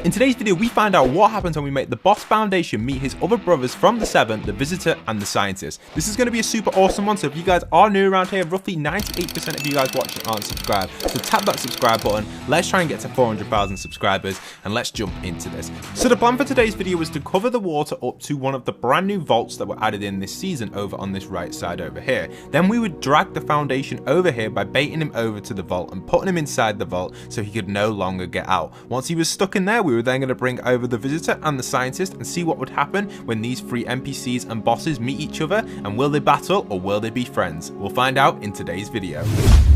In today's video, we find out what happens when we make the Boss Foundation meet his other brothers from the 7, the Visitor and the Scientist. This is going to be a super awesome one, so if you guys are new around here, roughly 98% of you guys watching aren't subscribed. So tap that subscribe button, let's try and get to 400,000 subscribers, and let's jump into this. So the plan for today's video was to cover the water up to one of the brand new vaults that were added in this season over on this right side over here. Then we would drag the Foundation over here by baiting him over to the vault and putting him inside the vault so he could no longer get out. Once he was stuck in there, we were then going to bring over the Visitor and the Scientist and see what would happen when these three NPCs and bosses meet each other, and will they battle or will they be friends? We'll find out in today's video.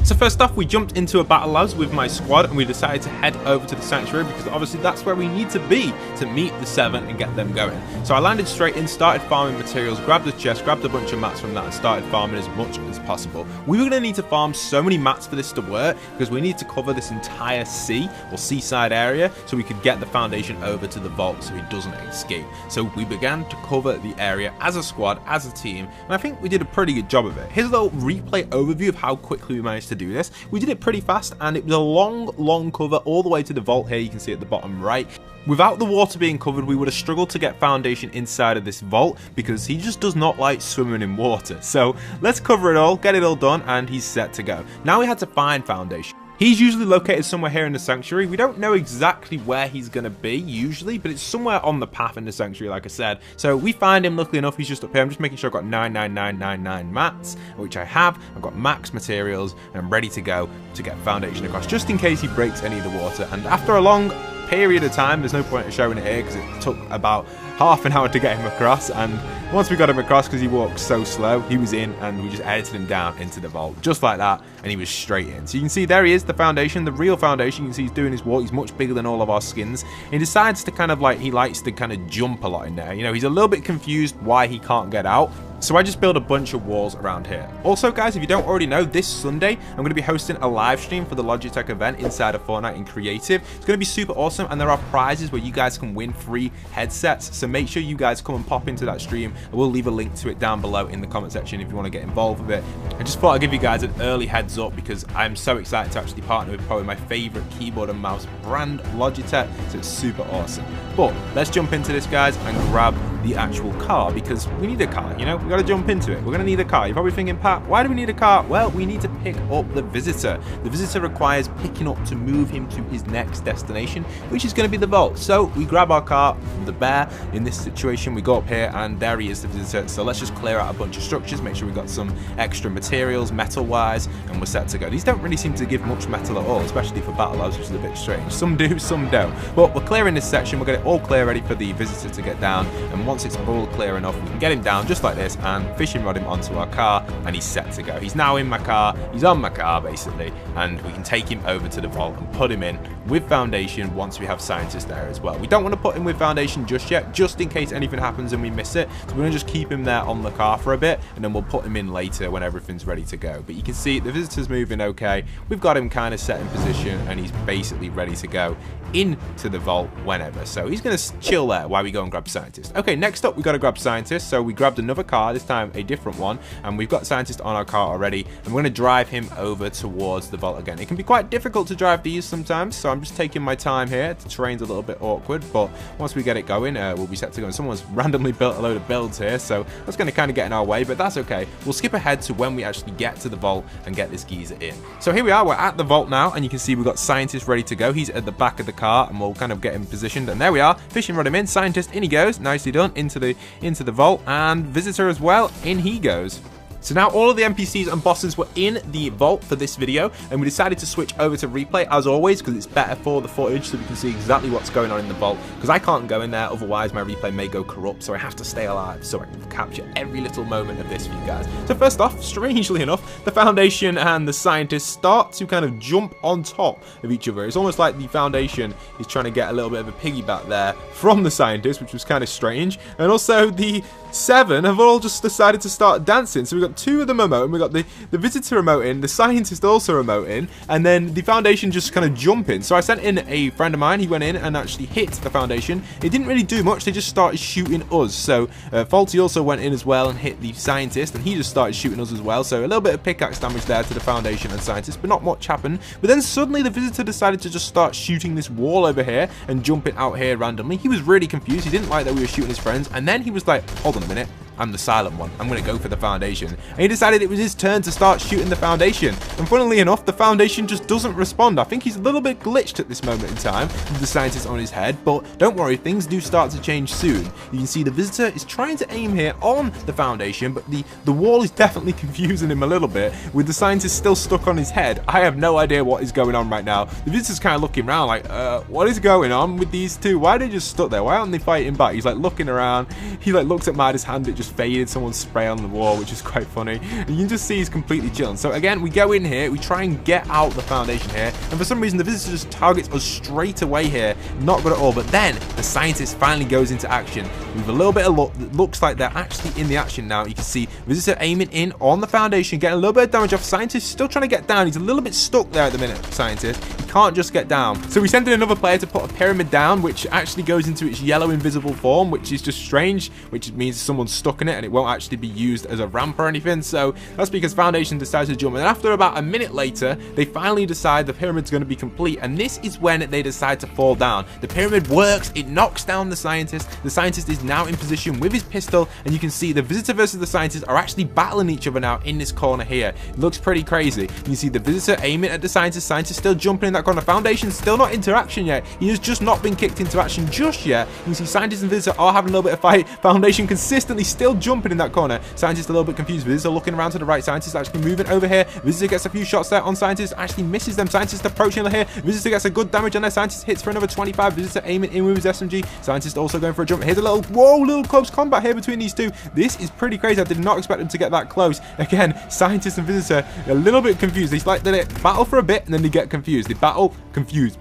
So first off, we jumped into a battle labs with my squad and we decided to head over to the sanctuary because obviously that's where we need to be to meet the 7 and get them going. So I landed straight in, started farming materials, grabbed a chest, grabbed a bunch of mats from that and started farming as much as possible. We were going to need to farm so many mats for this to work because we need to cover this entire sea or seaside area so we could get the Foundation over to the vault so he doesn't escape. So we began to cover the area as a squad, as a team, and I think we did a pretty good job of it. Here's a little replay overview of how quickly we managed to do this. We did it pretty fast and it was a long cover all the way to the vault here. You can see at the bottom right. Without the water being covered, we would have struggled to get Foundation inside of this vault because he just does not like swimming in water. So let's cover it all, get it all done, and he's set to go. Now we had to find Foundation. He's usually located somewhere here in the sanctuary. We don't know exactly where he's going to be usually, but it's somewhere on the path in the sanctuary, like I said. So we find him, luckily enough, he's just up here. I'm just making sure I've got 99999 mats, which I have. I've got max materials, and I'm ready to go to get Foundation across, just in case he breaks any of the water. And after a long period of time, there's no point in showing it here because it took about half an hour to get him across, and once we got him across, because he walked so slow, he was in and we just edited him down into the vault just like that, and he was straight in. So you can see there he is, the Foundation, the real Foundation. You can see he's doing his walk. He's much bigger than all of our skins. He decides to kind of like, he likes to kind of jump a lot in there. You know, he's a little bit confused why he can't get out. So I just built a bunch of walls around here. Also guys, if you don't already know, this Sunday I'm going to be hosting a live stream for the Logitech event inside of Fortnite in Creative. It's going to be super awesome, and there are prizes where you guys can win free headsets. So make sure you guys come and pop into that stream. I will leave a link to it down below in the comment section if you want to get involved with it. I just thought I'd give you guys an early heads up because I'm so excited to actually partner with probably my favorite keyboard and mouse brand, Logitech. So it's super awesome. But let's jump into this guys and grab the actual car because we need a car, you know, we got to jump into it. We're going to need a car. You're probably thinking, Pat, why do we need a car? Well, we need to pick up the Visitor. The Visitor requires picking up to move him to his next destination, which is going to be the vault. So we grab our car from the bear. In this situation, we go up here and there he is, the Visitor. So let's just clear out a bunch of structures, make sure we've got some extra materials metal wise, and we're set to go. These don't really seem to give much metal at all, especially for battle labs, which is a bit strange. Some do, some don't. But we're clearing this section. We'll get it all clear ready for the Visitor to get down, and once it's all clear enough, we can get him down just like this and fishing rod him onto our car, and he's set to go. He's now in my car, he's on my car basically, and we can take him over to the vault and put him in with Foundation once we have Scientist there as well. We don't want to put him with Foundation just yet, just in case anything happens and we miss it. So we're going to just keep him there on the car for a bit, and then we'll put him in later when everything's ready to go. But you can see the Visitor's moving okay. We've got him kind of set in position and he's basically ready to go into the vault whenever. So he's going to chill there while we go and grab Scientist. Okay, next up we got to grab Scientist. So we grabbed another car, this time a different one, and we've got Scientist on our car already, and we're going to drive him over towards the vault again. It can be quite difficult to drive these sometimes, so I'm just taking my time here. The terrain's a little bit awkward, but once we get it going, we'll be set to go. And someone's randomly built a load of builds here, so that's going to kind of get in our way, but that's okay. We'll skip ahead to when we actually get to the vault and get this geezer in. So here we are, we're at the vault now, and you can see we've got Scientist ready to go. He's at the back of the car, and we'll kind of get him positioned, and there we are, fishing rod him in. Scientist, in he goes, nicely done, into the vault, and Visitor as well, in he goes. So now all of the NPCs and bosses were in the vault for this video, and we decided to switch over to replay as always because it's better for the footage so we can see exactly what's going on in the vault, because I can't go in there, otherwise my replay may go corrupt, so I have to stay alive so I can capture every little moment of this for you guys. So first off, strangely enough, the Foundation and the Scientist start to kind of jump on top of each other. It's almost like the Foundation is trying to get a little bit of a piggyback there from the Scientist, which was kind of strange, and also the 7 have all just decided to start dancing. So we've got got two of them emoting. We got the visitor emoting, the scientist also emoting, and then the foundation just kind of jumping. So I sent in a friend of mine. He went in and actually hit the foundation. It didn't really do much. They just started shooting us. So Faulty also went in as well and hit the scientist, and he just started shooting us as well. So a little bit of pickaxe damage there to the foundation and scientist, but not much happened. But then suddenly the visitor decided to just start shooting this wall over here and jumping out here randomly. He was really confused. He didn't like that we were shooting his friends, and then he was like, hold on a minute, I'm the silent one. I'm going to go for the foundation. And he decided it was his turn to start shooting the foundation. And funnily enough, the foundation just doesn't respond. I think he's a little bit glitched at this moment in time with the scientist on his head. But don't worry, things do start to change soon. You can see the visitor is trying to aim here on the foundation, but the wall is definitely confusing him a little bit. With the scientist still stuck on his head, I have no idea what is going on right now. The visitor's kind of looking around like, what is going on with these two? Why are they just stuck there? Why aren't they fighting back? He's like looking around. He like looks at Midas' hand. It just faded. Someone spray on the wall, which is quite funny. And you can just see he's completely chilling. So again, we go in here, we try and get out the foundation here, and for some reason the visitor just targets us straight away here. Not good at all. But then the scientist finally goes into action with a little bit of luck. It looks like they're actually in the action now. You can see visitor aiming in on the foundation, getting a little bit of damage off. Scientist still trying to get down. He's a little bit stuck there at the minute. Scientist, he can't just get down. So we send in another player to put a pyramid down, which actually goes into its yellow invisible form, which is just strange, which means someone's stuck in it and it won't actually be used as a ramp or anything. So that's because foundation decides to jump, and after about a minute later they finally decide the pyramid's going to be complete, and this is when they decide to fall down. The pyramid works, it knocks down the scientist. The scientist is now in position with his pistol, and you can see the visitor versus the scientist are actually battling each other now in this corner here. It looks pretty crazy. You see the visitor aiming at the scientist still jumping in that corner. Foundation still not into action yet. He has just not been kicked into action just yet. You can see scientist and visitor are having a little bit of fight. Foundation consistently still jumping in that corner. Scientist a little bit confused. Visitor looking around to the right. Scientist actually moving over here. Visitor gets a few shots there on scientist. Actually misses them. Scientist approaching here. Visitor gets a good damage on there. Scientist hits for another 25. Visitor aiming in with his SMG. Scientist also going for a jump. Here's a little, whoa, little close combat here between these two. This is pretty crazy. I did not expect them to get that close. Again, scientist and visitor a little bit confused. They like they battle for a bit and then they get confused. They battle confused.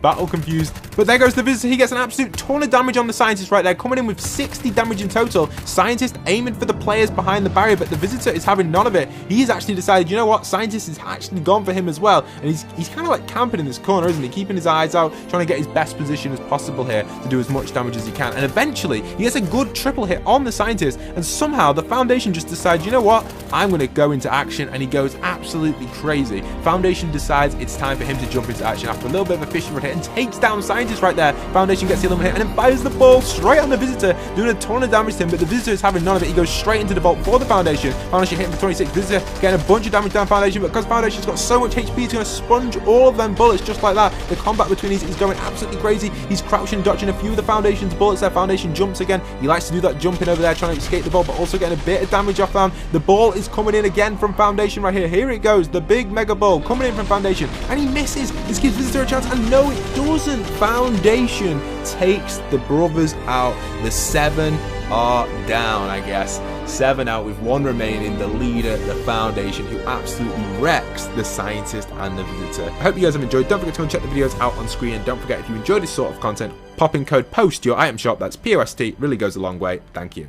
But there goes the visitor. He gets an absolute ton of damage on the scientist right there, coming in with 60 damage in total. Scientist aiming for the players behind the barrier, but the visitor is having none of it. He's actually decided, you know what, scientist is actually gone for him as well, and he's kind of like camping in this corner, isn't he? Keeping his eyes out, trying to get his best position as possible here to do as much damage as he can. And eventually he gets a good triple hit on the scientist, and somehow the foundation just decides, you know what, I'm going to go into action, and he goes absolutely crazy. Foundation decides it's time for him to jump into action after a little bit of a fishing rod hit and takes down scientist right there. Foundation gets the eliminate hit and then fires the ball straight on the visitor, doing a ton of damage to him, but the visitor is having none of it. He goes straight into the vault for the foundation. Foundation hitting for 26. Visitor getting a bunch of damage down foundation, but because foundation's got so much HP, he's going to sponge all of them bullets just like that. The combat between these is going absolutely crazy. He's crouching, dodging a few of the foundation's bullets there. Foundation jumps again. He likes to do that jumping over there, trying to escape the ball, but also getting a bit of damage off them. The ball is coming in again from foundation right here. Here it goes. The big mega ball coming in from foundation, and he misses. This gives visitor a chance, and no, it doesn't. Foundation takes the brothers out. The 7 are down, I guess. 7 out with 1 remaining. The leader, the foundation, who absolutely wrecks the scientist and the visitor. I hope you guys have enjoyed. Don't forget to go and check the videos out on screen, and don't forget, if you enjoy this sort of content, pop in code POST to your item shop. That's POST. Really goes a long way. Thank you.